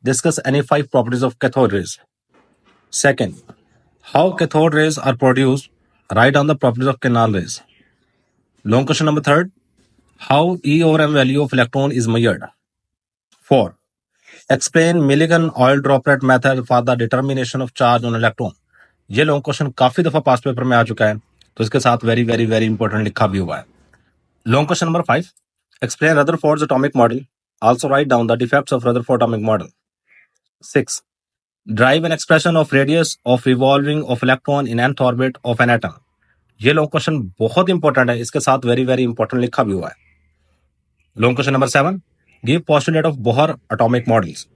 Discuss any 5 properties of cathode rays. Second, how cathode rays are produced. Write down the properties of canal rays. Long question number 3rd, how E over M value of electron is measured. 4. Explain Millikan oil droplet method for the determination of charge on electron. ये long question काफी दफा पास paper में आ चुका है, तो इसके साथ very very very important लिखा भी हुआ है. Long question number 5, explain Rutherford's atomic model. Also write down the defects of Rutherford atomic model. 6. Derive an expression of radius of revolving of electron in nth orbit of an atom. ये long question बहुत important है, इसके साथ very very important लिखा भी हुआ है. Long question number 7, give postulate of Bohr atomic models.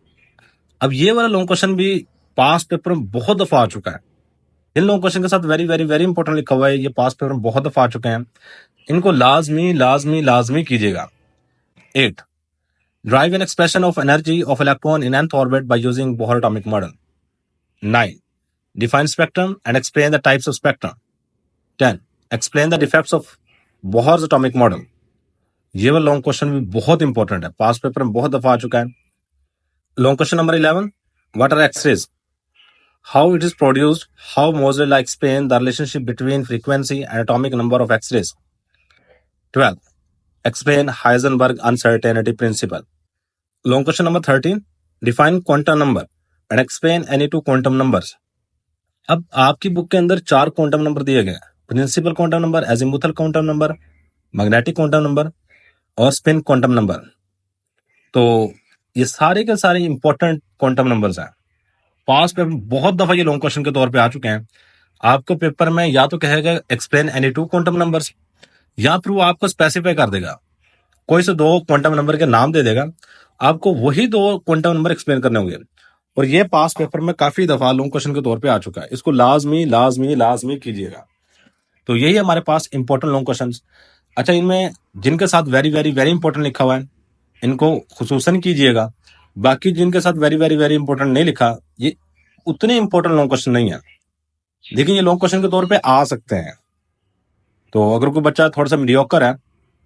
अब ये वाला लॉन्ग क्वेश्चन भी पास पेपर में बहुत दफा आ चुका है. इन लॉन्ग क्वेश्चन के साथ वेरी वेरी वेरी इंपॉर्टेंट लिखा हुआ है, ये पास पेपर में बहुत दफा आ चुके हैं, इनको लाजमी लाजमी लाजमी कीजिएगा. 8. Derive an expression of energy of electron in nth orbit by using Bohr atomic model. 9. Define spectrum and explain the types of spectrum. 10. Explain the defects of Bohr's atomic model. ये वाला लॉन्ग क्वेश्चन भी बहुत important है, पास paper में बहुत दफा आ चुका है. Long question number 11, what are X-rays? How it is produced? How Moseley explain the relationship between frequency and atomic number of X-rays? 12. Explain Heisenberg uncertainty principle. Long question number 13, define quantum number and explain any two quantum numbers. अब आपकी book के अंदर 4 quantum number दिए गए, principal quantum number, azimuthal quantum number, magnetic quantum number और spin quantum number. तो ये सारे के सारे इंपॉर्टेंट क्वांटम नंबर्स हैं. पास पे बहुत दफा ये लॉन्ग क्वेश्चन के तौर पे आ चुके हैं. आपको पेपर में या तो कहेगा explain any two quantum numbers, या फिर वो आपको स्पेसिफाई कर देगा, कोई से 2 क्वांटम नंबर के नाम दे देगा, आपको वही 2 क्वांटम नंबर एक्सप्लेन करने होंगे. और ये पास पेपर में काफी दफा लॉन्ग क्वेश्चन के तौर पे आ चुका है, इसको लाजमी लाजमी लाजमी कीजिएगा. तो यही हमारे पास इंपॉर्टेंट लॉन्ग क्वेश्चन. अच्छा, इनमें जिनके साथ वेरी वेरी वेरी इंपॉर्टेंट लिखा हुआ है इनको खुसूसन कीजिएगा. बाकी जिनके साथ वेरी वेरी वेरी इंपॉर्टेंट नहीं लिखा, ये उतने इंपॉर्टेंट लॉन्ग क्वेश्चन नहीं है, लेकिन ये लॉन्ग क्वेश्चन के तौर पे आ सकते हैं. तो अगर कोई बच्चा थोड़ा सा मीडियोकर है,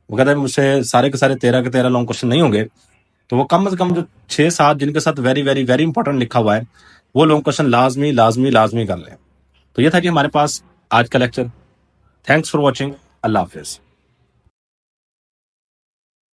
वो कहता है मुझसे सारे के सारे 13 के 13 लॉन्ग क्वेश्चन नहीं होंगे, तो वो कम से कम जो 6-7 जिनके साथ वेरी वेरी वेरी इंपॉर्टेंट लिखा हुआ है वो लॉन्ग क्वेश्चन लाजमी लाजमी लाजमी कर लें. तो ये था कि हमारे पास आज का lecture. Thanks for watching. Allah Hafiz.